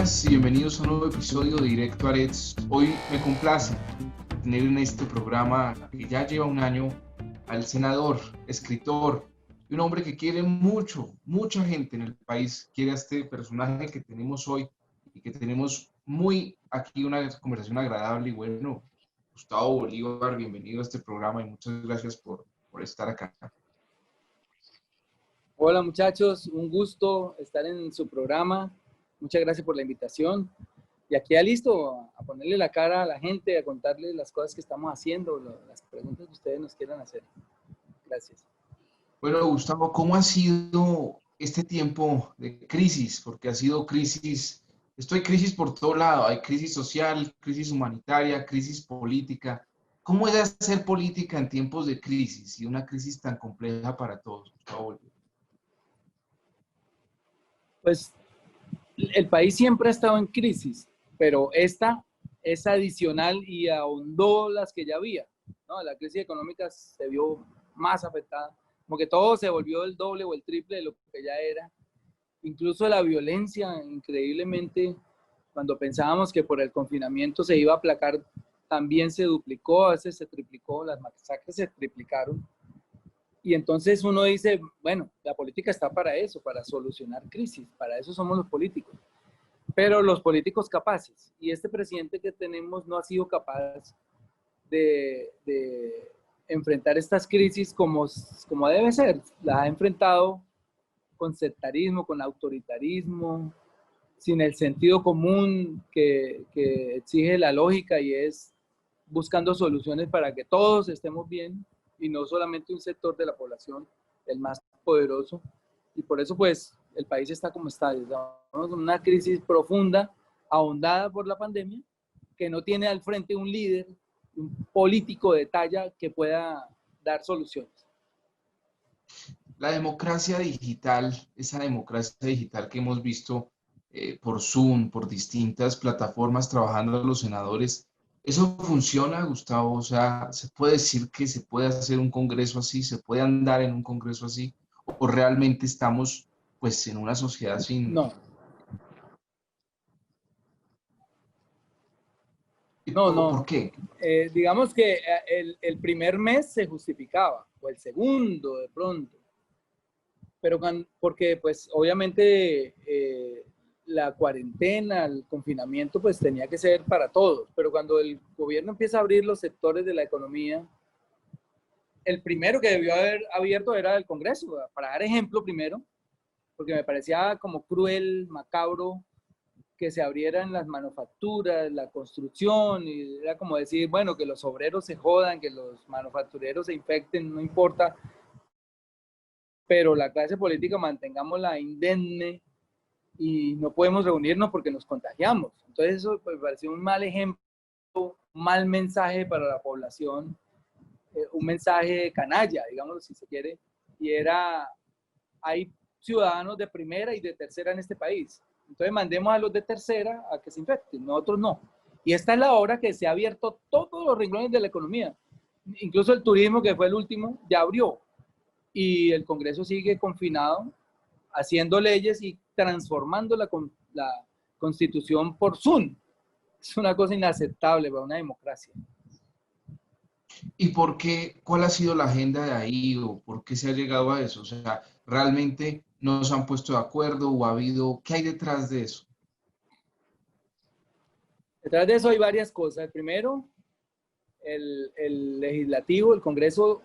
días y bienvenidos a un nuevo episodio de Directo Arets. Hoy me complace tener en este programa que ya lleva un año al senador, escritor y un hombre que quiere mucha gente en el país quiere a este personaje que tenemos hoy y que tenemos muy aquí una conversación agradable y bueno. Gustavo Bolívar, bienvenido a este programa y muchas gracias por estar acá. Hola muchachos, un gusto estar en su programa. Muchas gracias por la invitación. Y aquí ya listo a ponerle la cara a la gente, a contarles las cosas que estamos haciendo, las preguntas que ustedes nos quieran hacer. Gracias. Bueno, Gustavo, ¿cómo ha sido este tiempo de crisis? Porque ha sido crisis, crisis por todo lado. Hay crisis social, crisis humanitaria, crisis política. ¿Cómo es hacer política en tiempos de crisis y una crisis tan compleja para todos, Gustavo? Pues el país siempre ha estado en crisis, pero esta es adicional y ahondó las que ya había, ¿no? La crisis económica se vio más afectada, como que todo se volvió el doble o el triple de lo que ya era. Incluso la violencia, increíblemente, cuando pensábamos que por el confinamiento se iba a aplacar, también se duplicó, a veces se triplicó, las masacres se triplicaron. Y entonces uno dice, bueno, la política está para eso, para solucionar crisis, para eso somos los políticos. Pero los políticos capaces, y este presidente que tenemos no ha sido capaz de enfrentar estas crisis como debe ser. Las ha enfrentado con sectarismo, con autoritarismo, sin el sentido común que exige la lógica, y es buscando soluciones para que todos estemos bien y no solamente un sector de la población, el más poderoso. Y por eso pues el país está como está. Estamos en una crisis profunda, ahondada por la pandemia, que no tiene al frente un líder, un político de talla que pueda dar soluciones. La democracia digital, esa democracia digital que hemos visto por Zoom, por distintas plataformas trabajando los senadores, ¿eso funciona, Gustavo? O sea, ¿se puede decir que se puede hacer un congreso así, se puede andar en un congreso así? ¿O realmente estamos pues en una sociedad sin... No. No. ¿Por qué? Digamos que el primer mes se justificaba, o el segundo de pronto, pero porque pues obviamente la cuarentena, el confinamiento pues tenía que ser para todos, pero cuando el gobierno empieza a abrir los sectores de la economía, el primero que debió haber abierto era el Congreso, para dar ejemplo primero, porque me parecía como cruel, macabro, que se abrieran las manufacturas, la construcción, y era como decir, bueno, que los obreros se jodan, que los manufactureros se infecten, no importa, pero la clase política mantengámosla indemne y no podemos reunirnos porque nos contagiamos. Entonces eso me pareció un mal ejemplo, un mal mensaje para la población, un mensaje canalla, digámoslo si se quiere, y era, hay ciudadanos de primera y de tercera en este país. Entonces mandemos a los de tercera a que se infecten, nosotros no. Y esta es la hora que se ha abierto todos los renglones de la economía. Incluso el turismo, que fue el último, ya abrió. Y el Congreso sigue confinado, haciendo leyes y transformando la Constitución por Zoom. Es una cosa inaceptable para una democracia. ¿Y por qué? ¿Cuál ha sido la agenda de ahí o por qué se ha llegado a eso? O sea, ¿realmente no se han puesto de acuerdo o ha habido, qué hay detrás de eso? Detrás de eso hay varias cosas. Primero, el legislativo, el Congreso,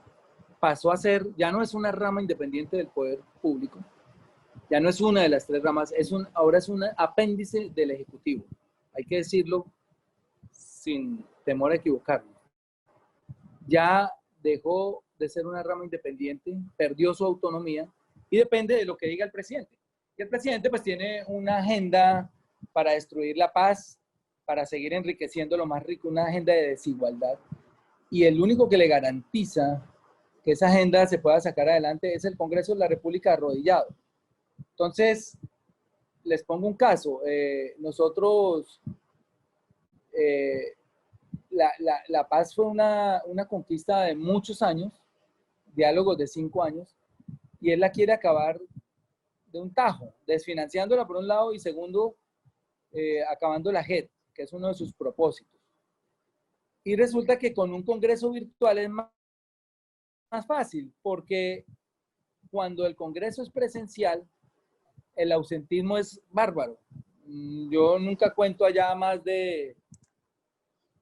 pasó a ser, ya no es una rama independiente del poder público, ya no es una de las tres ramas, ahora es un apéndice del Ejecutivo. Hay que decirlo sin temor a equivocarnos. Ya dejó de ser una rama independiente, perdió su autonomía y depende de lo que diga el presidente. Y el presidente pues tiene una agenda para destruir la paz, para seguir enriqueciendo lo más rico, una agenda de desigualdad. Y el único que le garantiza que esa agenda se pueda sacar adelante es el Congreso de la República arrodillado. Entonces, les pongo un caso. Nosotros, la paz fue una conquista de muchos años, diálogos de 5 años, y él la quiere acabar de un tajo, desfinanciándola por un lado y segundo, acabando la JET, que es uno de sus propósitos. Y resulta que con un congreso virtual es más fácil, porque cuando el congreso es presencial, el ausentismo es bárbaro. Yo nunca cuento allá más de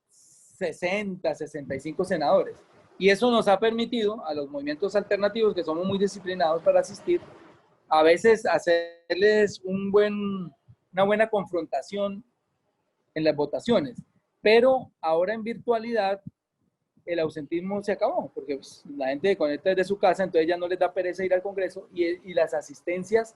60, 65 senadores. Y eso nos ha permitido a los movimientos alternativos, que somos muy disciplinados para asistir, a veces hacerles una buena confrontación en las votaciones. Pero ahora en virtualidad el ausentismo se acabó, porque pues, la gente se conecta desde su casa, entonces ya no les da pereza ir al Congreso y las asistencias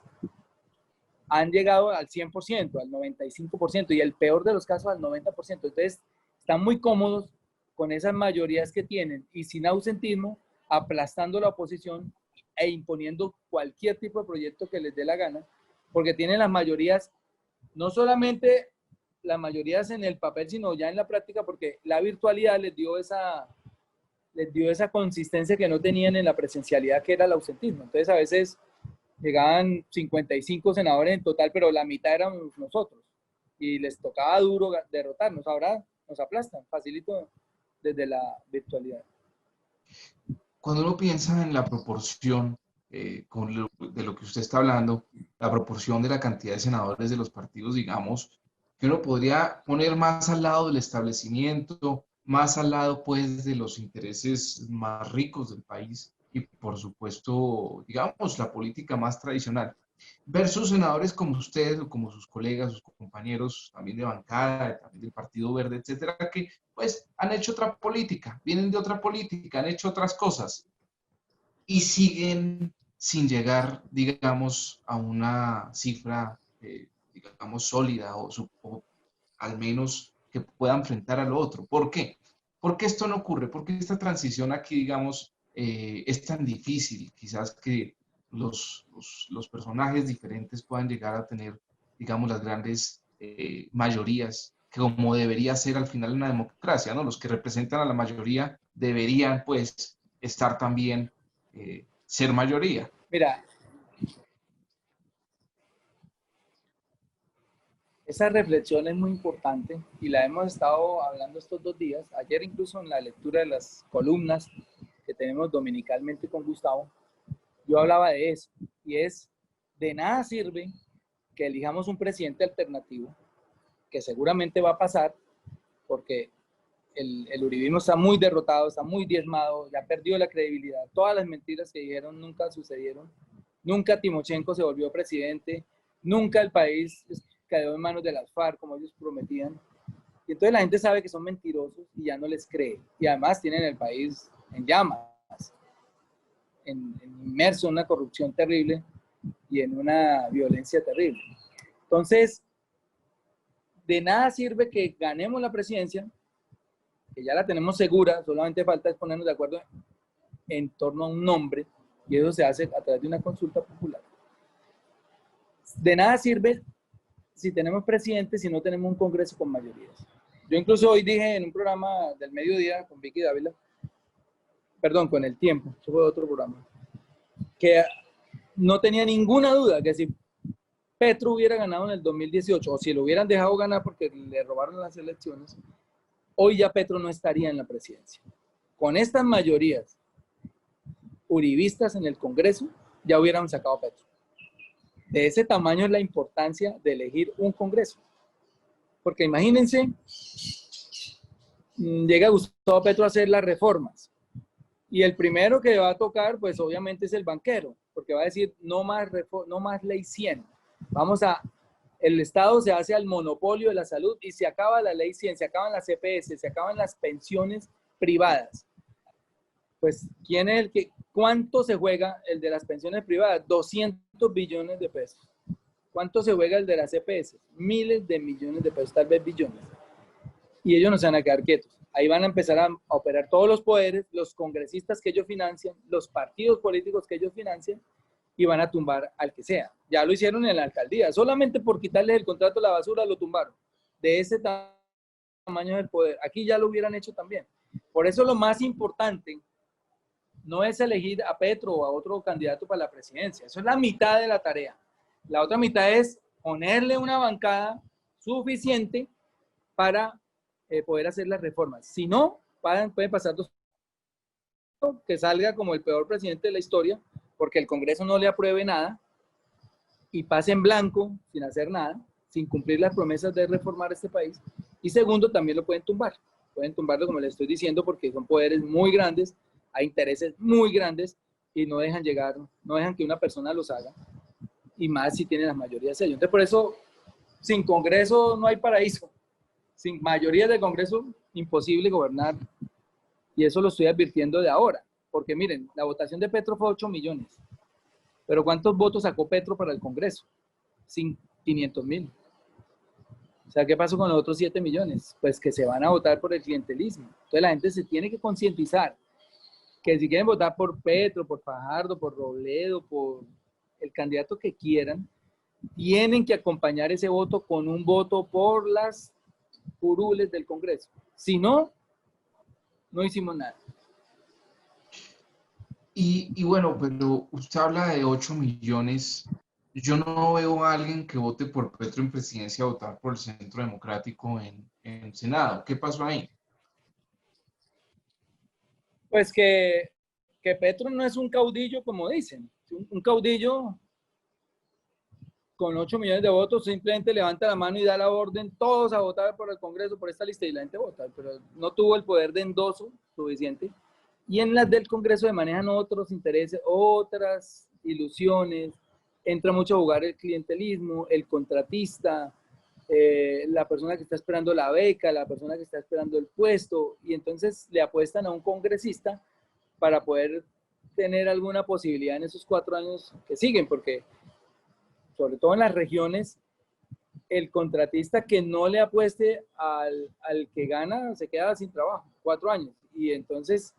han llegado al 100%, al 95%, y el peor de los casos al 90%. Entonces, están muy cómodos con esas mayorías que tienen y sin ausentismo, aplastando la oposición e imponiendo cualquier tipo de proyecto que les dé la gana, porque tienen las mayorías, no solamente las mayorías en el papel, sino ya en la práctica, porque la virtualidad les dio esa consistencia que no tenían en la presencialidad, que era el ausentismo. Entonces, a veces llegaban 55 senadores en total, pero la mitad éramos nosotros. Y les tocaba duro derrotarnos. Ahora nos aplastan, facilito desde la virtualidad. Cuando uno piensa en la proporción de lo que usted está hablando, la proporción de la cantidad de senadores de los partidos, digamos, que uno podría poner más al lado del establecimiento, más al lado, pues, de los intereses más ricos del país y, por supuesto, digamos, la política más tradicional, versus senadores como usted o como sus colegas, sus compañeros, también de bancada, también del Partido Verde, etcétera, que pues han hecho otra política, vienen de otra política, han hecho otras cosas y siguen sin llegar, digamos, a una cifra, digamos, sólida o al menos que pueda enfrentar al otro. ¿Por qué? ¿Por qué esto no ocurre? ¿Por qué esta transición aquí, digamos, es tan difícil? Quizás que los personajes diferentes puedan llegar a tener, digamos, las grandes mayorías, que como debería ser al final una democracia, ¿no? Los que representan a la mayoría deberían, pues, estar también, ser mayoría. Mira, esa reflexión es muy importante y la hemos estado hablando estos 2 días. Ayer incluso en la lectura de las columnas que tenemos dominicalmente con Gustavo, yo hablaba de eso. Y es, de nada sirve que elijamos un presidente alternativo, que seguramente va a pasar, porque el uribismo está muy derrotado, está muy diezmado, ya perdió la credibilidad. Todas las mentiras que dijeron nunca sucedieron. Nunca Timochenko se volvió presidente. Nunca el país quedó en manos de las FARC, como ellos prometían. Y entonces la gente sabe que son mentirosos y ya no les cree. Y además tienen el país en llamas, inmerso en una corrupción terrible y en una violencia terrible. Entonces, de nada sirve que ganemos la presidencia, que ya la tenemos segura, solamente falta es ponernos de acuerdo en torno a un nombre, y eso se hace a través de una consulta popular. De nada sirve si tenemos presidente si no tenemos un congreso con mayorías. Yo incluso hoy dije en un programa del mediodía con Vicky Dávila, perdón, con El Tiempo, eso fue otro programa, que no tenía ninguna duda que si Petro hubiera ganado en el 2018, o si lo hubieran dejado ganar porque le robaron las elecciones, hoy ya Petro no estaría en la presidencia. Con estas mayorías uribistas en el Congreso, ya hubieran sacado a Petro. De ese tamaño es la importancia de elegir un Congreso. Porque imagínense, llega Gustavo Petro a hacer las reformas. Y el primero que va a tocar, pues obviamente es el banquero, porque va a decir, no más ley 100. El Estado se hace al monopolio de la salud y se acaba la ley 100, se acaban las CPS, se acaban las pensiones privadas. Pues, ¿cuánto se juega el de las pensiones privadas? 200 billones de pesos. ¿Cuánto se juega el de las CPS? Miles de millones de pesos, tal vez billones. Y ellos no se van a quedar quietos. Ahí van a empezar a operar todos los poderes, los congresistas que ellos financian, los partidos políticos que ellos financian, y van a tumbar al que sea. Ya lo hicieron en la alcaldía. Solamente por quitarles el contrato a la basura lo tumbaron. De ese tamaño del poder. Aquí ya lo hubieran hecho también. Por eso lo más importante no es elegir a Petro o a otro candidato para la presidencia. Eso es la mitad de la tarea. La otra mitad es ponerle una bancada suficiente para poder hacer las reformas. Si no, pueden pasar dos, que salga como el peor presidente de la historia, porque el Congreso no le apruebe nada, y pase en blanco, sin hacer nada, sin cumplir las promesas de reformar este país. Y segundo, también lo pueden tumbarlo, como les estoy diciendo, porque son poderes muy grandes, hay intereses muy grandes, y no dejan que una persona los haga, y más si tienen las mayorías de ellos. Entonces, por eso, sin Congreso no hay paraíso. Sin mayoría del Congreso, imposible gobernar. Y eso lo estoy advirtiendo de ahora. Porque miren, la votación de Petro fue 8 millones. Pero ¿cuántos votos sacó Petro para el Congreso? 500.000. O sea, ¿qué pasó con los otros 7 millones? Pues que se van a votar por el clientelismo. Entonces la gente se tiene que concientizar que si quieren votar por Petro, por Fajardo, por Robledo, por el candidato que quieran, tienen que acompañar ese voto con un voto por las curules del Congreso. Si no, no hicimos nada. Y bueno, pero usted habla de 8 millones. Yo no veo a alguien que vote por Petro en presidencia votar por el Centro Democrático en Senado. ¿Qué pasó ahí? Pues que Petro no es un caudillo, como dicen. Un caudillo con 8 millones de votos simplemente levanta la mano y da la orden, todos a votar por el Congreso, por esta lista, y la gente vota, pero no tuvo el poder de endoso suficiente. Y en las del Congreso se manejan otros intereses, otras ilusiones, entra mucho a jugar el clientelismo, el contratista, la persona que está esperando la beca, la persona que está esperando el puesto, y entonces le apuestan a un congresista para poder tener alguna posibilidad en esos 4 años que siguen, porque sobre todo en las regiones, el contratista que no le apueste al que gana se queda sin trabajo, 4 años. Y entonces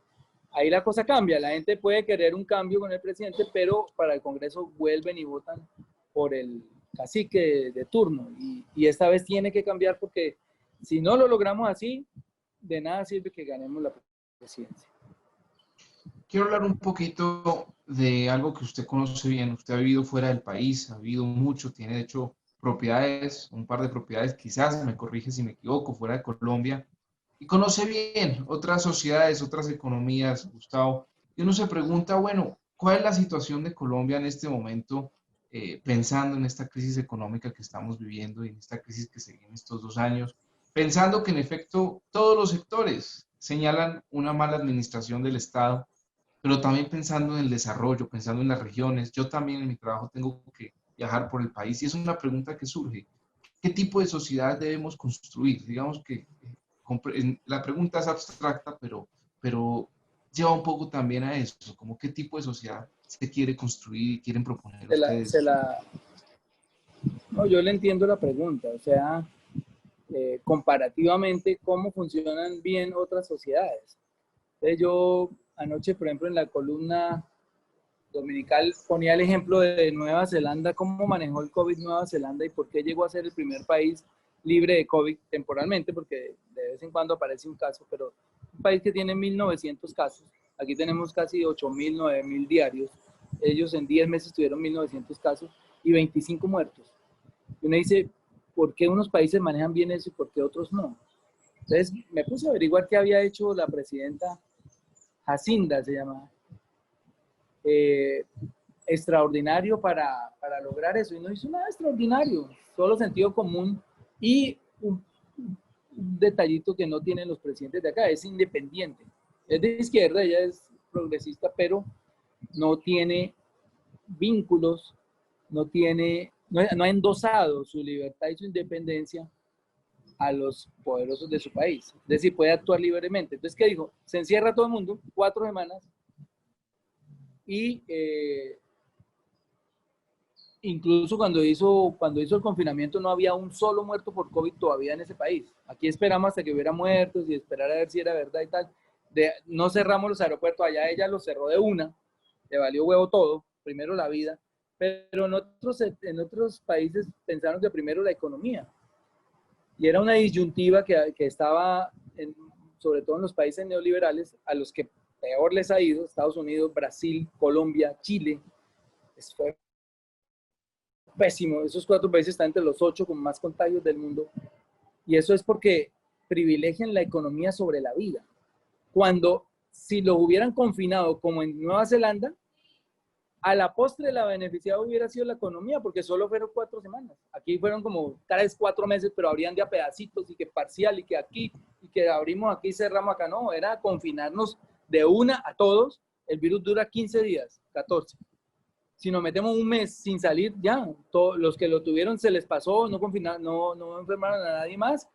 ahí la cosa cambia. La gente puede querer un cambio con el presidente, pero para el Congreso vuelven y votan por el cacique de turno. Y esta vez tiene que cambiar porque si no lo logramos así, de nada sirve que ganemos la presidencia. Quiero hablar un poquito de algo que usted conoce bien. Usted ha vivido fuera del país, ha vivido mucho, tiene de hecho propiedades, un par de propiedades, quizás me corrige si me equivoco, fuera de Colombia, y conoce bien otras sociedades, otras economías, Gustavo. Y uno se pregunta, bueno, ¿cuál es la situación de Colombia en este momento, pensando en esta crisis económica que estamos viviendo y en esta crisis que se viene estos 2 años? Pensando que en efecto todos los sectores señalan una mala administración del Estado, pero también pensando en el desarrollo, pensando en las regiones. Yo también en mi trabajo tengo que viajar por el país y es una pregunta que surge. ¿Qué tipo de sociedad debemos construir? Digamos que la pregunta es abstracta, pero lleva un poco también a eso, como qué tipo de sociedad se quiere construir y quieren proponer ustedes. No, yo le entiendo la pregunta, o sea, comparativamente, ¿cómo funcionan bien otras sociedades? Entonces yo anoche, por ejemplo, en la columna dominical ponía el ejemplo de Nueva Zelanda, cómo manejó el COVID Nueva Zelanda y por qué llegó a ser el primer país libre de COVID temporalmente, porque de vez en cuando aparece un caso, pero un país que tiene 1.900 casos, aquí tenemos casi 8.000, 9.000 diarios, ellos en 10 meses tuvieron 1.900 casos y 25 muertos. Y uno dice, ¿por qué unos países manejan bien eso y por qué otros no? Entonces me puse a averiguar qué había hecho la presidenta Jacinda, se llama, extraordinario para lograr eso. Y no hizo nada extraordinario, solo sentido común y un detallito que no tienen los presidentes de acá, es independiente. Es de izquierda, ella es progresista, pero no tiene vínculos, no ha endosado su libertad y su independencia a los poderosos de su país. Es decir, puede actuar libremente. Entonces, ¿qué dijo? Se encierra todo el mundo, 4 semanas, y incluso cuando hizo el confinamiento no había un solo muerto por COVID todavía en ese país. Aquí esperamos hasta que hubiera muertos y esperar a ver si era verdad y tal. No cerramos los aeropuertos, allá ella los cerró de una, le valió huevo todo, primero la vida, pero en otros países pensaron que primero la economía. Y era una disyuntiva que estaba, sobre todo en los países neoliberales, a los que peor les ha ido, Estados Unidos, Brasil, Colombia, Chile, fue pésimo. Esos 4 países están entre los 8 con más contagios del mundo. Y eso es porque privilegian la economía sobre la vida. Cuando, si los hubieran confinado como en Nueva Zelanda, a la postre la beneficiada hubiera sido la economía, porque solo fueron 4 semanas. Aquí fueron como 3, 4 meses, pero habrían de a pedacitos y que parcial y que aquí, y que abrimos aquí, cerramos acá. No, era confinarnos de una a todos. El virus dura 15 días, 14. Si nos metemos un mes sin salir, ya, todos los que lo tuvieron se les pasó, no confinaron, no enfermaron a nadie más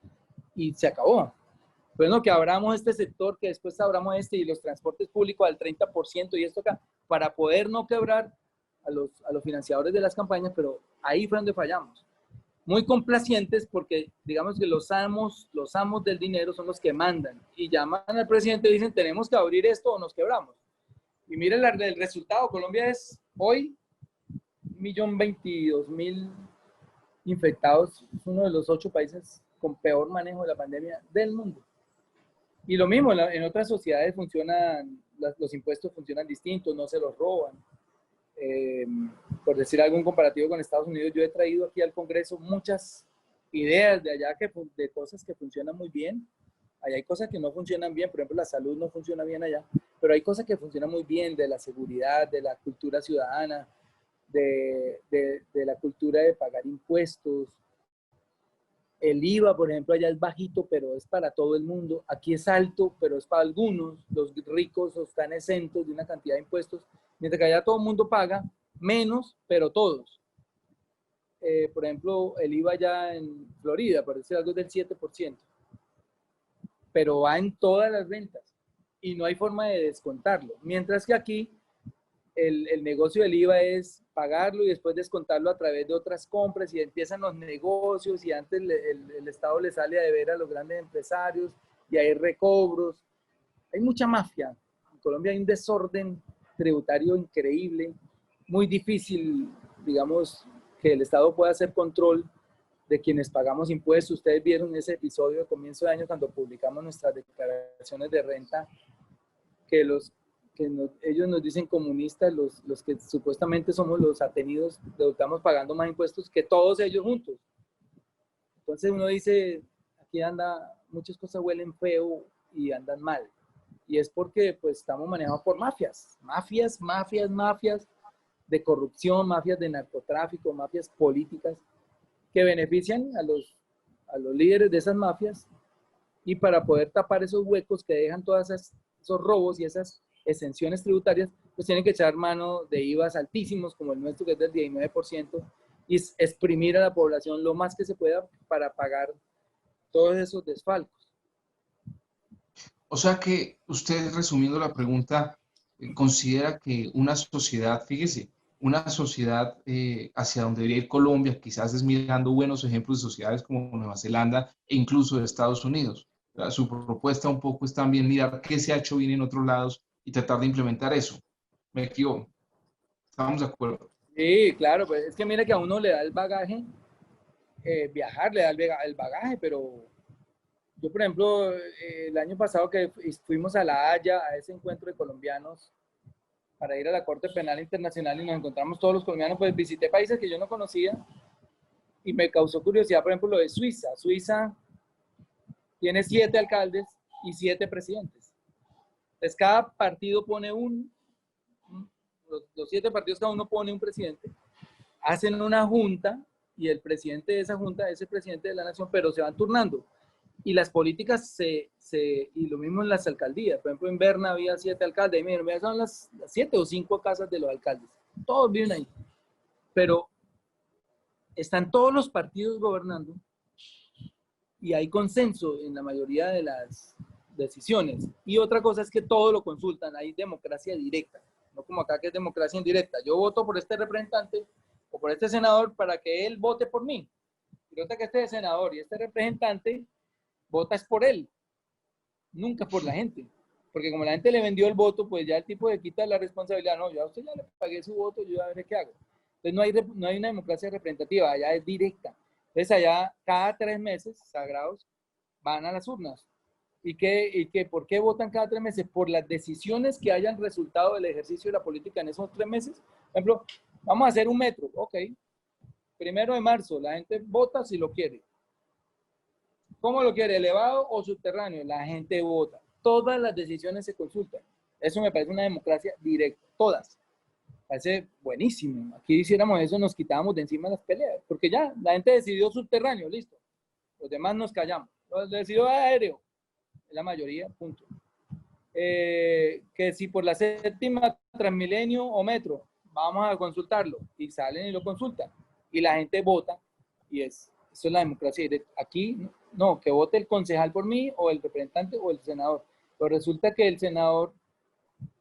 y se acabó. Bueno, que abramos este sector, que después abramos este y los transportes públicos al 30% y esto acá, para poder no quebrar a los financiadores de las campañas, pero ahí fue donde fallamos. Muy complacientes porque digamos que los amos del dinero son los que mandan y llaman al presidente y dicen tenemos que abrir esto o nos quebramos. Y miren el resultado, Colombia es hoy 1.022.000 infectados, es uno de los 8 países con peor manejo de la pandemia del mundo. Y lo mismo, en otras sociedades funcionan, los impuestos funcionan distintos, no se los roban. Por decir algún comparativo con Estados Unidos, yo he traído aquí al Congreso muchas ideas de allá de cosas que funcionan muy bien. Allá hay cosas que no funcionan bien, por ejemplo, la salud no funciona bien allá, pero hay cosas que funcionan muy bien, de la seguridad, de la cultura ciudadana, de la cultura de pagar impuestos. El IVA, por ejemplo, allá es bajito, pero es para todo el mundo. Aquí es alto, pero es para algunos. Los ricos están exentos de una cantidad de impuestos, mientras que allá todo el mundo paga menos, pero todos. Por ejemplo, el IVA allá en Florida, por decir algo, es del 7%, pero va en todas las rentas y no hay forma de descontarlo. Mientras que aquí el negocio del IVA es pagarlo y después descontarlo a través de otras compras y empiezan los negocios y antes el Estado le sale a deber a los grandes empresarios y hay recobros. Hay mucha mafia. En Colombia hay un desorden tributario increíble, muy difícil, digamos, que el Estado pueda hacer control de quienes pagamos impuestos. Ustedes vieron ese episodio de comienzo de año cuando publicamos nuestras declaraciones de renta, que ellos nos dicen comunistas, los que supuestamente somos los atenidos, estamos pagando más impuestos que todos ellos juntos. Entonces uno dice, aquí muchas cosas huelen feo y andan mal. Y es porque pues estamos manejados por mafias de corrupción, mafias de narcotráfico, mafias políticas, que benefician a los líderes de esas mafias, y para poder tapar esos huecos que dejan todos esos robos y esas exenciones tributarias, pues tienen que echar mano de IVAs altísimos como el nuestro, que es del 19%, y exprimir a la población lo más que se pueda para pagar todos esos desfalcos. O sea que usted, resumiendo la pregunta, considera que una sociedad, fíjese, una sociedad hacia donde debería ir Colombia, quizás es mirando buenos ejemplos de sociedades como Nueva Zelanda e incluso de Estados Unidos. Su propuesta un poco es también mirar qué se ha hecho bien en otros lados y tratar de implementar eso. Me equivoco. ¿Estamos de acuerdo? Sí, claro, pues es que mira que a uno le da el bagaje, viajar le da el bagaje, pero yo, por ejemplo, el año pasado que fuimos a La Haya, a ese encuentro de colombianos, para ir a la Corte Penal Internacional y nos encontramos todos los colombianos, pues visité países que yo no conocía y me causó curiosidad, por ejemplo, lo de Suiza. Suiza tiene 7 alcaldes y 7 presidentes. Entonces, cada partido pone los 7 partidos, cada uno pone un presidente, hacen una junta y el presidente de esa junta es el presidente de la nación, pero se van turnando. Y las políticas y lo mismo en las alcaldías. Por ejemplo, en Berna había 7 alcaldes. Y miren, son las 7 o 5 casas de los alcaldes. Todos viven ahí. Pero están todos los partidos gobernando y hay consenso en la mayoría de las decisiones. Y otra cosa es que todo lo consultan. Hay democracia directa. No como acá que es democracia indirecta. Yo voto por este representante o por este senador para que él vote por mí. Y resulta que este senador y este representante votas por él, nunca por la gente. Porque como la gente le vendió el voto, pues ya el tipo le quita la responsabilidad. No, yo a usted ya le pagué su voto, yo ya veré qué hago. Entonces no hay una democracia representativa, allá es directa. Entonces allá cada 3 meses, sagrados, van a las urnas. ¿Y por qué votan cada 3 meses? Por las decisiones que hayan resultado del ejercicio de la política en esos 3 meses. Por ejemplo, vamos a hacer un metro, ok. 1 de marzo, la gente vota si lo quiere. ¿Cómo lo quiere? ¿Elevado o subterráneo? La gente vota. Todas las decisiones se consultan. Eso me parece una democracia directa. Todas. Parece buenísimo. Aquí hiciéramos eso, nos quitábamos de encima las peleas. Porque ya, la gente decidió subterráneo, listo. Los demás nos callamos. Decidió aéreo. Es la mayoría, punto. Que si por la séptima, Transmilenio o metro, vamos a consultarlo. Y salen y lo consultan. Y la gente vota. Y eso es la democracia directa. Aquí, no, que vote el concejal por mí, o el representante, o el senador. Pero resulta que el senador,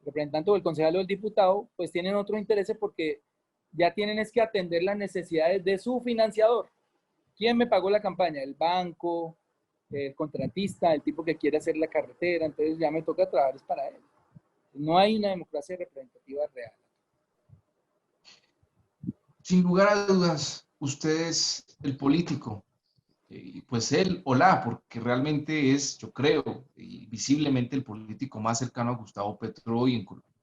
representante o el concejal o el diputado, pues tienen otros intereses porque ya tienen es que atender las necesidades de su financiador. ¿Quién me pagó la campaña? El banco, el contratista, el tipo que quiere hacer la carretera, entonces ya me toca trabajar para él. No hay una democracia representativa real. Sin lugar a dudas, usted es el político, pues él o la, porque realmente es, yo creo, y visiblemente el político más cercano a Gustavo Petro hoy en Colombia.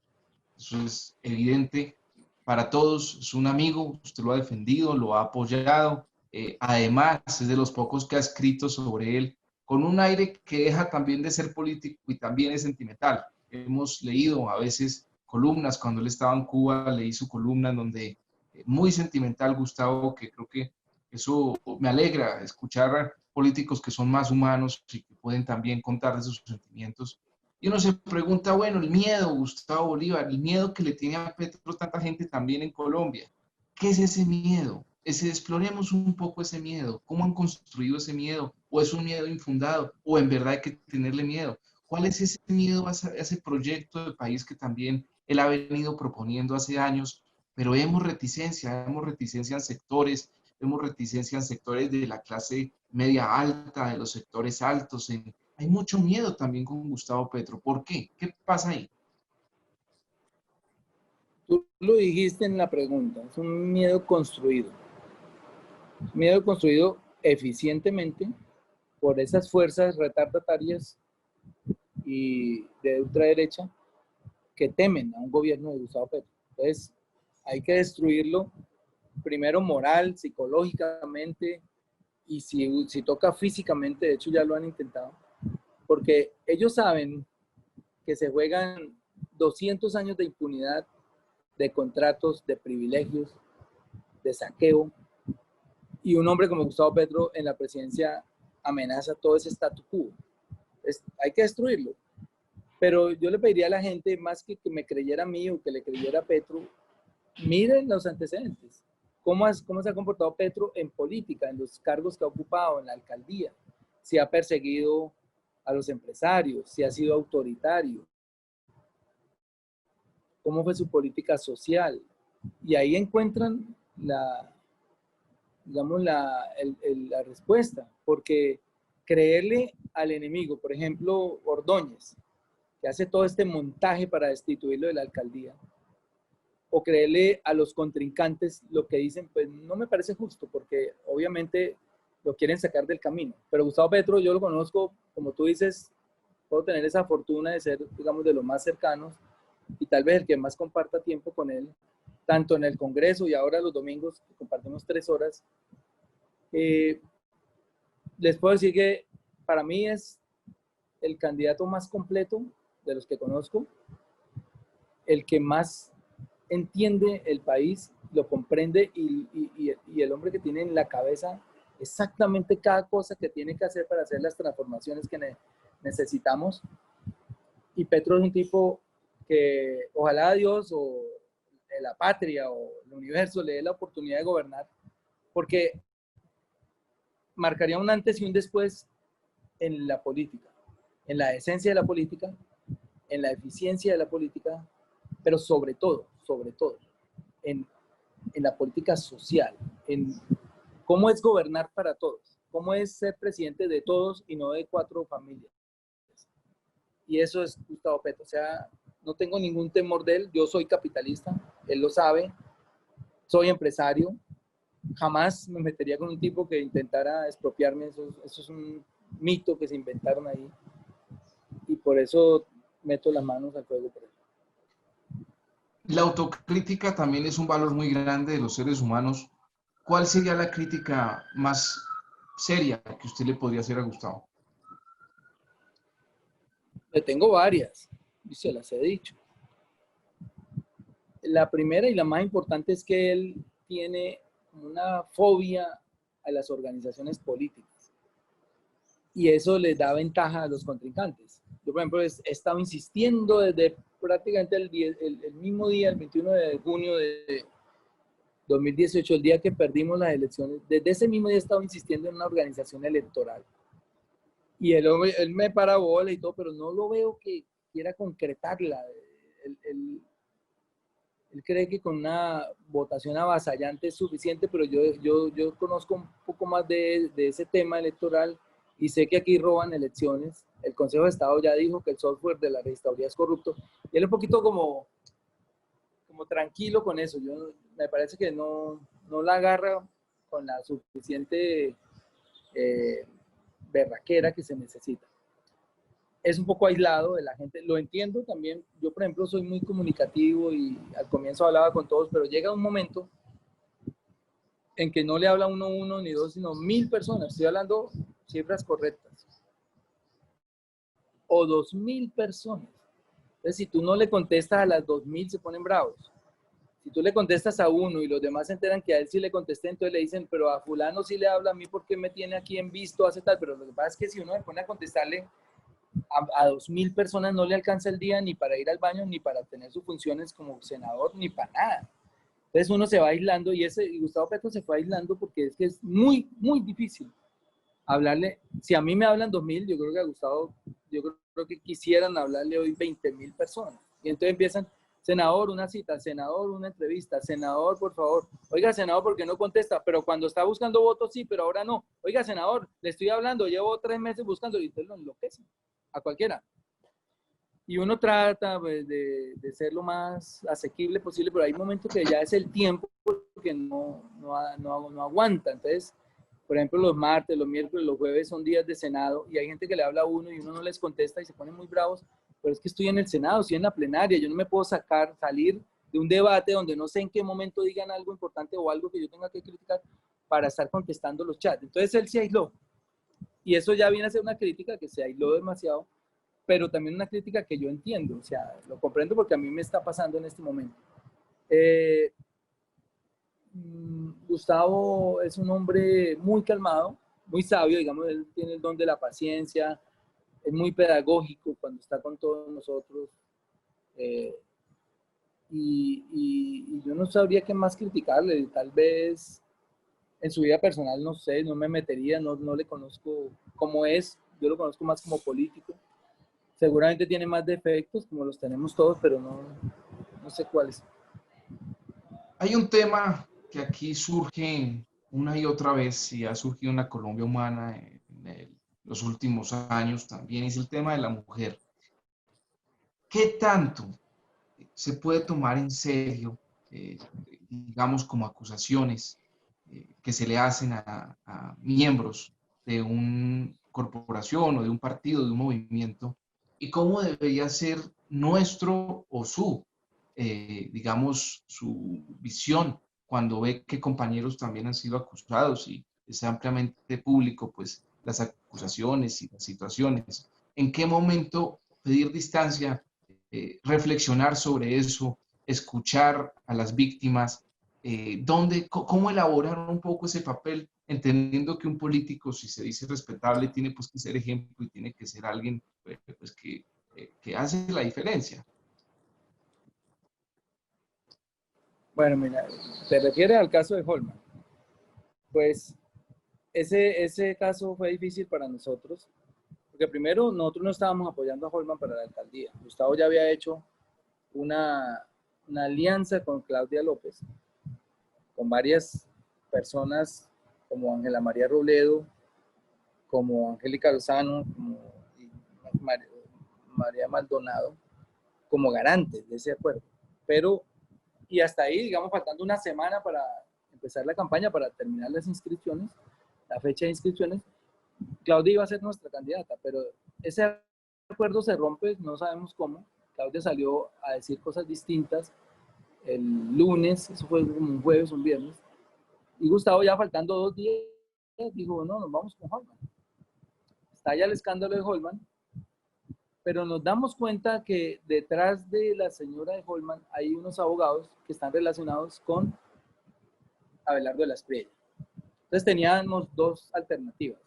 Eso es evidente para todos, es un amigo, usted lo ha defendido, lo ha apoyado, además es de los pocos que ha escrito sobre él, con un aire que deja también de ser político y también es sentimental. Hemos leído a veces columnas, cuando él estaba en Cuba, leí su columna en donde, muy sentimental Gustavo, que creo que eso me alegra, escuchar políticos que son más humanos y que pueden también contar de sus sentimientos. Y uno se pregunta, bueno, el miedo, Gustavo Bolívar, el miedo que le tiene a Petro tanta gente también en Colombia. ¿Qué es ese miedo? Exploremos un poco ese miedo. ¿Cómo han construido ese miedo? ¿O es un miedo infundado? ¿O en verdad hay que tenerle miedo? ¿Cuál es ese miedo a ese proyecto de país que también él ha venido proponiendo hace años? Pero vemos reticencia en sectores, vemos reticencia en sectores de la clase media alta, de los sectores altos, hay mucho miedo también con Gustavo Petro. ¿Por qué? ¿Qué pasa ahí? Tú lo dijiste en la pregunta, es un miedo construido. Miedo construido eficientemente por esas fuerzas retardatarias y de ultraderecha que temen a un gobierno de Gustavo Petro. Entonces, hay que destruirlo primero moral, psicológicamente y si toca físicamente, de hecho ya lo han intentado, porque ellos saben que se juegan 200 años de impunidad, de contratos, de privilegios, de saqueo, y un hombre como Gustavo Petro en la presidencia amenaza todo ese statu quo. Hay que destruirlo. Pero yo le pediría a la gente, más que me creyera a mí o que le creyera a Petro, miren los antecedentes. ¿Cómo se ha comportado Petro en política, en los cargos que ha ocupado, en la alcaldía? Si ha perseguido a los empresarios, si ha sido autoritario. ¿Cómo fue su política social? Y ahí encuentran la respuesta, porque creerle al enemigo, por ejemplo, Ordóñez, que hace todo este montaje para destituirlo de la alcaldía, o creerle a los contrincantes lo que dicen, pues no me parece justo, porque obviamente lo quieren sacar del camino. Pero Gustavo Petro, yo lo conozco, como tú dices, puedo tener esa fortuna de ser, digamos, de los más cercanos, y tal vez el que más comparta tiempo con él, tanto en el Congreso y ahora los domingos, que compartimos 3 horas. Les puedo decir que para mí es el candidato más completo de los que conozco, el que más entiende el país, lo comprende y el hombre que tiene en la cabeza exactamente cada cosa que tiene que hacer para hacer las transformaciones que necesitamos. Y Petro es un tipo que ojalá Dios o la patria o el universo le dé la oportunidad de gobernar, porque marcaría un antes y un después en la política, en la esencia de la política, en la eficiencia de la política, pero sobre todo, en la política social, en cómo es gobernar para todos, cómo es ser presidente de todos y no de 4 familias. Y eso es Gustavo Petro. O sea, no tengo ningún temor de él. Yo soy capitalista, él lo sabe, soy empresario. Jamás me metería con un tipo que intentara expropiarme. Eso es un mito que se inventaron ahí. Y por eso meto las manos al fuego por él. La autocrítica también es un valor muy grande de los seres humanos. ¿cuál sería la crítica más seria que usted le podría hacer a Gustavo? Le tengo varias, y se las he dicho. La primera y la más importante es que él tiene una fobia a las organizaciones políticas y eso les da ventaja a los contrincantes. Yo, por ejemplo, he estado insistiendo desde prácticamente el mismo día, el 21 de junio de 2018, el día que perdimos las elecciones, desde ese mismo día he estado insistiendo en una organización electoral. Y él me para bola y todo, pero no lo veo que quiera concretarla. Él cree que con una votación avasallante es suficiente, pero yo conozco un poco más de ese tema electoral y sé que aquí roban elecciones. El Consejo de Estado ya dijo que el software de la registraduría es corrupto. Y él es un poquito como tranquilo con eso. Me parece que no la agarra con la suficiente berraquera que se necesita. Es un poco aislado de la gente, lo entiendo también. Yo, por ejemplo, soy muy comunicativo y al comienzo hablaba con todos, pero llega un momento en que no le habla uno ni dos, sino 1000 personas. Estoy hablando cifras correctas. O 2000 personas. Entonces, si tú no le contestas a las 2000, se ponen bravos. Si tú le contestas a uno y los demás se enteran que a él sí le contesté, entonces le dicen, pero a fulano sí le habla a mí porque me tiene aquí en visto, hace tal. Pero lo que pasa es que si uno se pone a contestarle a 2000 personas no le alcanza el día ni para ir al baño, ni para tener sus funciones como senador, ni para nada. Entonces uno se va aislando y Gustavo Petro se fue aislando porque es que es muy, muy difícil hablarle. Si a mí me hablan 2000, yo creo que a Gustavo, yo creo que quisieran hablarle hoy 20.000 personas. Y entonces empiezan, senador, una cita, senador, una entrevista, senador, por favor. Oiga, senador, ¿por qué no contesta? Pero cuando está buscando votos, sí, pero ahora no. Oiga, senador, le estoy hablando, llevo 3 meses buscando y entonces lo enloquecen a cualquiera. Y uno trata pues, de ser lo más asequible posible, pero hay momentos que ya es el tiempo que no aguanta. Entonces, por ejemplo, los martes, los miércoles, los jueves son días de Senado y hay gente que le habla a uno y uno no les contesta y se ponen muy bravos, pero es que estoy en el Senado, estoy en la plenaria, yo no me puedo salir de un debate donde no sé en qué momento digan algo importante o algo que yo tenga que criticar para estar contestando los chats. Entonces él se aisló y eso ya viene a ser una crítica que se aisló demasiado, pero también una crítica que yo entiendo, o sea, lo comprendo porque a mí me está pasando en este momento. Gustavo es un hombre muy calmado, muy sabio, digamos, él tiene el don de la paciencia, es muy pedagógico cuando está con todos nosotros, y yo no sabría qué más criticarle, tal vez en su vida personal, no sé, no me metería, no le conozco cómo es, yo lo conozco más como político. Seguramente tiene más defectos, como los tenemos todos, pero no sé cuáles. Hay un tema que aquí surge una y otra vez y ha surgido en la Colombia humana los últimos años también, es el tema de la mujer. ¿Qué tanto se puede tomar en serio, digamos, como acusaciones que se le hacen a miembros de una corporación o de un partido, de un movimiento, y cómo debería ser nuestro o su, digamos, su visión cuando ve que compañeros también han sido acusados y es ampliamente público, pues, las acusaciones y las situaciones? ¿En qué momento pedir distancia, reflexionar sobre eso, escuchar a las víctimas, cómo elaborar un poco ese papel, entendiendo que un político, si se dice respetable, tiene pues que ser ejemplo y tiene que ser alguien pues, que hace la diferencia? Bueno, mira, te refieres al caso de Holman. Pues ese caso fue difícil para nosotros, porque primero nosotros no estábamos apoyando a Holman para la alcaldía. Gustavo ya había hecho una alianza con Claudia López, con varias personas como Ángela María Robledo, como Angélica Lozano, como María Maldonado, como garantes de ese acuerdo. Pero, y hasta ahí, digamos, faltando una semana para empezar la campaña, para terminar las inscripciones, la fecha de inscripciones, Claudia iba a ser nuestra candidata, pero ese acuerdo se rompe, no sabemos cómo. Claudia salió a decir cosas distintas el lunes, eso fue como un jueves, un viernes, Y Gustavo, ya faltando 2 días, dijo, no, nos vamos con Holman. Está ya el escándalo de Holman, pero nos damos cuenta que detrás de la señora de Holman hay unos abogados que están relacionados con Abelardo de la Espriella. Entonces teníamos 2 alternativas: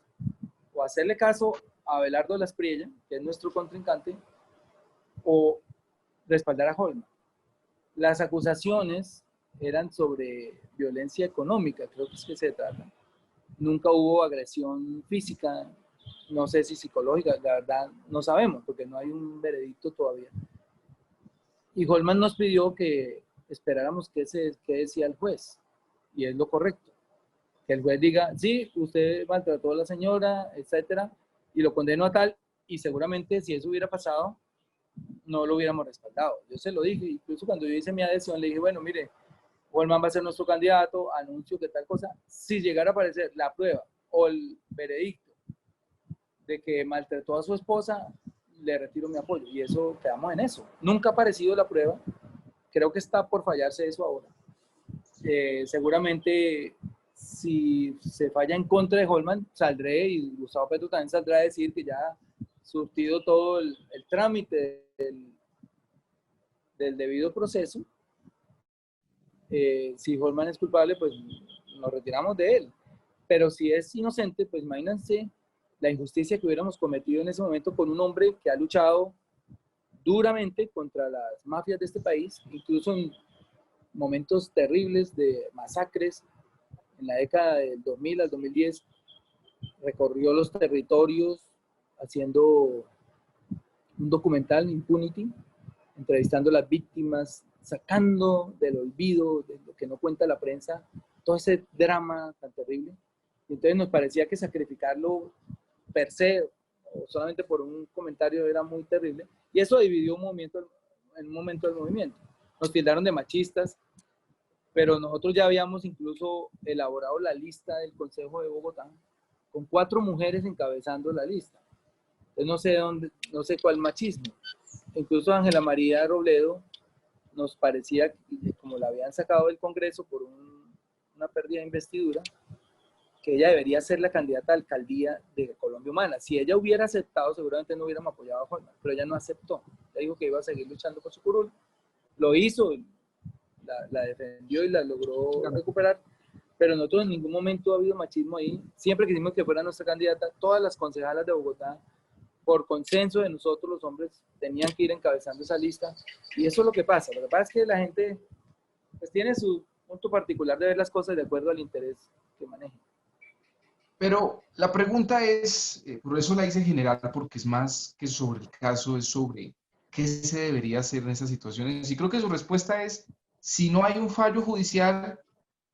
o hacerle caso a Abelardo de la Espriella, que es nuestro contrincante, o respaldar a Holman. Las acusaciones eran sobre violencia económica, creo que es que se trata. Nunca hubo agresión física, no sé si psicológica, la verdad no sabemos, porque no hay un veredicto todavía. Y Holman nos pidió que esperáramos qué decía el juez, y es lo correcto. Que el juez diga, sí, usted maltrató a la señora, etcétera, y lo condenó a tal, y seguramente si eso hubiera pasado, no lo hubiéramos respaldado. Yo se lo dije, incluso cuando yo hice mi adhesión, le dije, bueno, mire, Holman va a ser nuestro candidato, anuncio que tal cosa. Si llegara a aparecer la prueba o el veredicto de que maltrató a su esposa, le retiro mi apoyo. Y eso, quedamos en eso. Nunca ha aparecido la prueba. Creo que está por fallarse eso ahora. Seguramente, si se falla en contra de Holman, saldré, y Gustavo Petro también saldrá a decir que ya ha surtido todo el trámite del debido proceso. Si Holman es culpable, pues nos retiramos de él. Pero si es inocente, pues imagínense la injusticia que hubiéramos cometido en ese momento con un hombre que ha luchado duramente contra las mafias de este país, incluso en momentos terribles de masacres. En la década del 2000 al 2010 recorrió los territorios haciendo un documental, Impunity, entrevistando a las víctimas, sacando del olvido, de lo que no cuenta la prensa, todo ese drama tan terrible. Y entonces nos parecía que sacrificarlo per se, o solamente por un comentario, era muy terrible. Y eso dividió un movimiento, en un momento del movimiento. Nos tildaron de machistas, pero nosotros ya habíamos incluso elaborado la lista del Consejo de Bogotá, con 4 mujeres encabezando la lista. Entonces no sé cuál machismo. Incluso Ángela María Robledo nos parecía, como la habían sacado del Congreso por una pérdida de investidura, que ella debería ser la candidata a alcaldía de Colombia Humana. Si ella hubiera aceptado, seguramente no hubiéramos apoyado a Holman, pero ella no aceptó. Ella dijo que iba a seguir luchando por su curul. Lo hizo, la defendió y la logró recuperar, pero nosotros en ningún momento ha habido machismo ahí. Siempre quisimos que fuera nuestra candidata. Todas las concejalas de Bogotá, por consenso de nosotros los hombres, tenían que ir encabezando esa lista. Y eso es lo que pasa. Lo que pasa es que la gente pues tiene su punto particular de ver las cosas de acuerdo al interés que maneja. Pero la pregunta es, por eso la hice en general, porque es más que sobre el caso, es sobre qué se debería hacer en esas situaciones. Y creo que su respuesta es, si no hay un fallo judicial,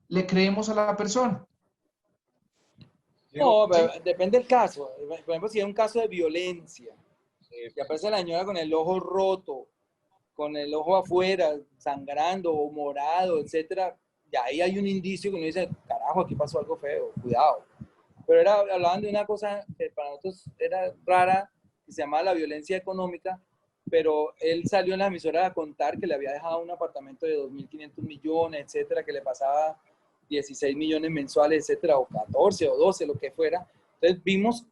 le creemos a la persona. No, depende del caso. Por ejemplo, si es un caso de violencia, que aparece la señora con el ojo roto, con el ojo afuera, sangrando o morado, etcétera, ya ahí hay un indicio que uno dice, carajo, aquí pasó algo feo, cuidado. Pero hablaban de una cosa que para nosotros era rara, que se llamaba la violencia económica, pero él salió en la emisora a contar que le había dejado un apartamento de 2.500 millones, etcétera, que le pasaba 16 millones mensuales, etcétera, o 14 o 12, lo que fuera. Entonces vimos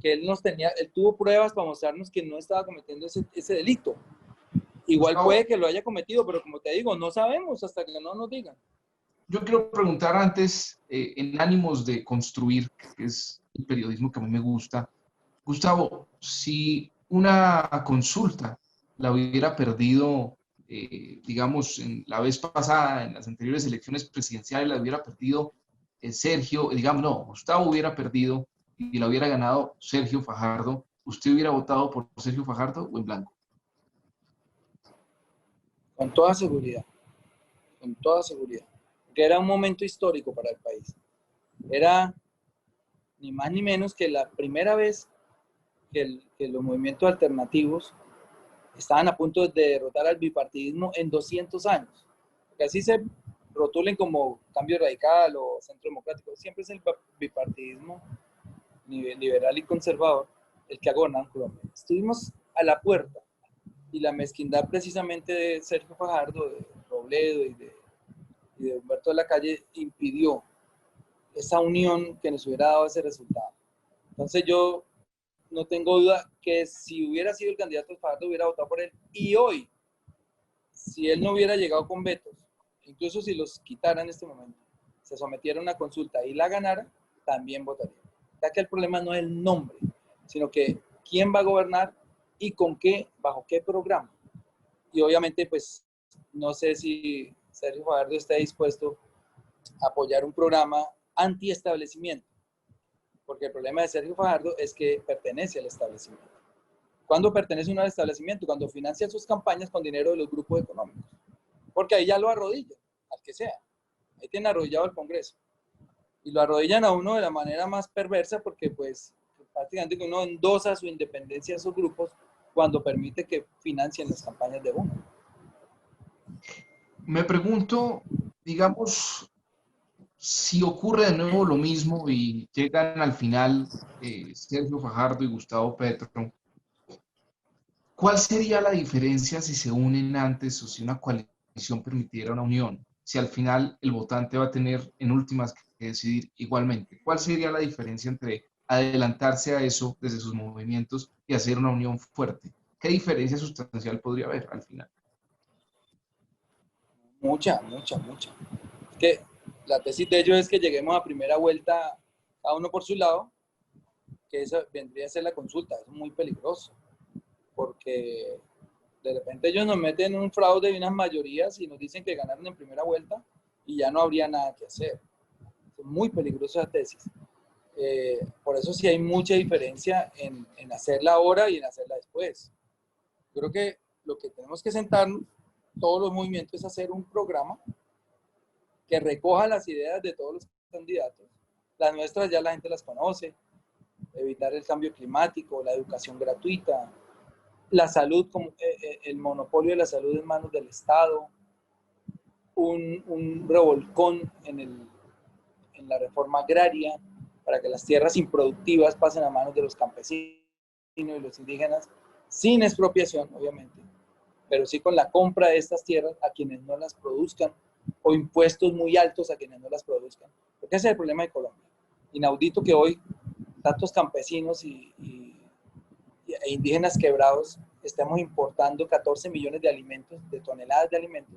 que él tuvo pruebas para mostrarnos que no estaba cometiendo ese delito. Igual puede que lo haya cometido, pero como te digo, no sabemos hasta que no nos digan. Yo quiero preguntar antes, en ánimos de construir, que es el periodismo que a mí me gusta, Gustavo, si una consulta la hubiera perdido, digamos, en la vez pasada, en las anteriores elecciones presidenciales, la hubiera perdido Sergio, digamos, no, Gustavo hubiera perdido y la hubiera ganado Sergio Fajardo, ¿usted hubiera votado por Sergio Fajardo o en blanco? Con toda seguridad, con toda seguridad. Porque era un momento histórico para el país. Era ni más ni menos que la primera vez que los movimientos alternativos estaban a punto de derrotar al bipartidismo en 200 años. Porque así se rotulen como cambio radical o centro democrático. Siempre es el bipartidismo liberal y conservador el que ha gobernado en Colombia. Estuvimos a la puerta y la mezquindad precisamente de Sergio Fajardo, de Robledo y de Humberto de la Calle impidió esa unión que nos hubiera dado ese resultado. Entonces yo no tengo duda que si hubiera sido el candidato Fajardo hubiera votado por él. Y hoy, si él no hubiera llegado con vetos, incluso si los quitara en este momento, se sometiera a una consulta y la ganara, también votaría. Ya que el problema no es el nombre, sino que quién va a gobernar y con qué, bajo qué programa. Y obviamente, pues, no sé si Sergio Fajardo está dispuesto a apoyar un programa anti-establecimiento, porque el problema de Sergio Fajardo es que pertenece al establecimiento. ¿Cuándo pertenece uno al establecimiento? Cuando financia sus campañas con dinero de los grupos económicos, porque ahí ya lo arrodilla, al que sea. Ahí tiene arrodillado el Congreso. Y lo arrodillan a uno de la manera más perversa porque pues prácticamente uno endosa su independencia a esos grupos cuando permite que financien las campañas de uno. Me pregunto, digamos, si ocurre de nuevo lo mismo y llegan al final Sergio Fajardo y Gustavo Petro, ¿cuál sería la diferencia si se unen antes o si una coalición permitiera una unión? Si al final el votante va a tener en últimas que decidir igualmente. ¿Cuál sería la diferencia entre adelantarse a eso desde sus movimientos y hacer una unión fuerte? ¿Qué diferencia sustancial podría haber al final? Mucha, mucha, mucha. Es que la tesis de ellos es que lleguemos a primera vuelta cada uno por su lado, que esa vendría a ser la consulta. Eso es muy peligroso, porque de repente ellos nos meten un fraude y unas mayorías y nos dicen que ganaron en primera vuelta y ya no habría nada que hacer. Es muy peligrosa esa tesis. Por eso sí hay mucha diferencia en hacerla ahora y en hacerla después. Yo creo que lo que tenemos que sentarnos todos los movimientos es hacer un programa que recoja las ideas de todos los candidatos. Las nuestras ya la gente las conoce: evitar el cambio climático, la educación gratuita, la salud, como el monopolio de la salud en manos del Estado, un revolcón en la reforma agraria para que las tierras improductivas pasen a manos de los campesinos y los indígenas, sin expropiación, obviamente, pero sí con la compra de estas tierras a quienes no las produzcan, o impuestos muy altos a quienes no las produzcan. Porque ese es el problema de Colombia. Inaudito que hoy tantos campesinos e indígenas quebrados estemos importando 14 millones de alimentos, de toneladas de alimentos,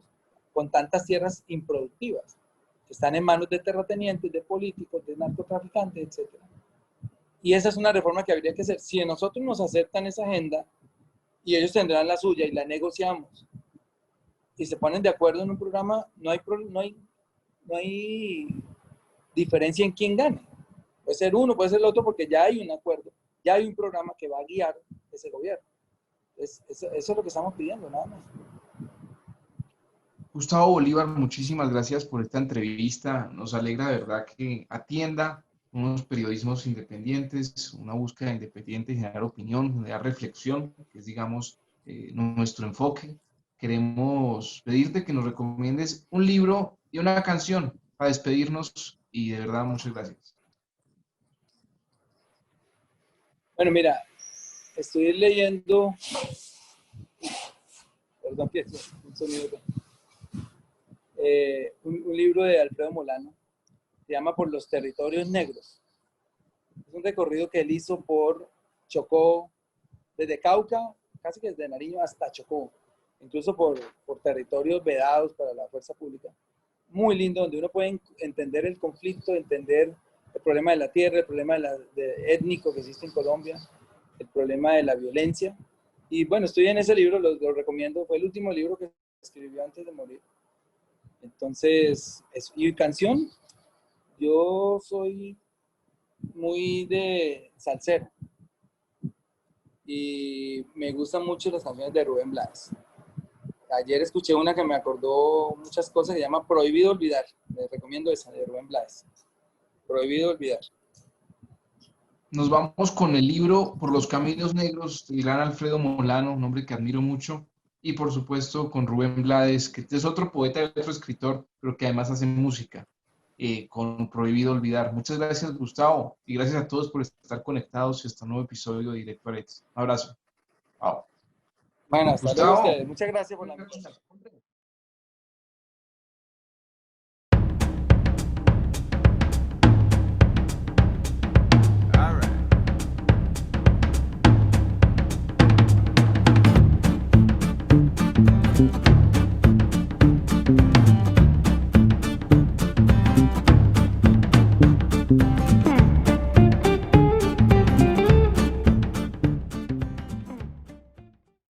con tantas tierras improductivas, que están en manos de terratenientes, de políticos, de narcotraficantes, etc. Y esa es una reforma que habría que hacer. Si nosotros nos aceptan esa agenda y ellos tendrán la suya y la negociamos y se ponen de acuerdo en un programa, no hay diferencia en quién gane. Puede ser uno, puede ser el otro, porque ya hay un acuerdo, ya hay un programa que va a guiar ese gobierno. Eso es lo que estamos pidiendo, nada más. Gustavo Bolívar, muchísimas gracias por esta entrevista. Nos alegra de verdad que atienda unos periodismos independientes, una búsqueda independiente, generar opinión, generar reflexión, que es, digamos, nuestro enfoque. Queremos pedirte que nos recomiendes un libro y una canción para despedirnos y de verdad muchas gracias. Bueno, mira, estoy leyendo, perdón que es un sonido, un libro de Alfredo Molano, se llama Por los territorios negros. Es un recorrido que él hizo por Chocó, desde Cauca, casi que desde Nariño hasta Chocó, incluso por territorios vedados para la fuerza pública. Muy lindo, donde uno puede entender el conflicto, entender el problema de la tierra, el problema étnico que existe en Colombia, el problema de la violencia. Y bueno, estoy en ese libro, lo recomiendo, fue el último libro que escribió antes de morir. Entonces, y canción, yo soy muy de salsero y me gustan mucho las canciones de Rubén Blades. Ayer escuché una que me acordó muchas cosas, que se llama Prohibido Olvidar. Les recomiendo esa, de Rubén Blades. Prohibido Olvidar. Nos vamos con el libro Por los Caminos Negros del gran Alfredo Molano, un hombre que admiro mucho, y por supuesto con Rubén Blades, que es otro poeta y otro escritor, pero que además hace música, con Prohibido Olvidar. Muchas gracias, Gustavo, y gracias a todos por estar conectados a este nuevo episodio de Directo a Reds. Un abrazo. Chao. Bueno, hasta luego Gustavo. ustedes. Muchas gracias por la invitación.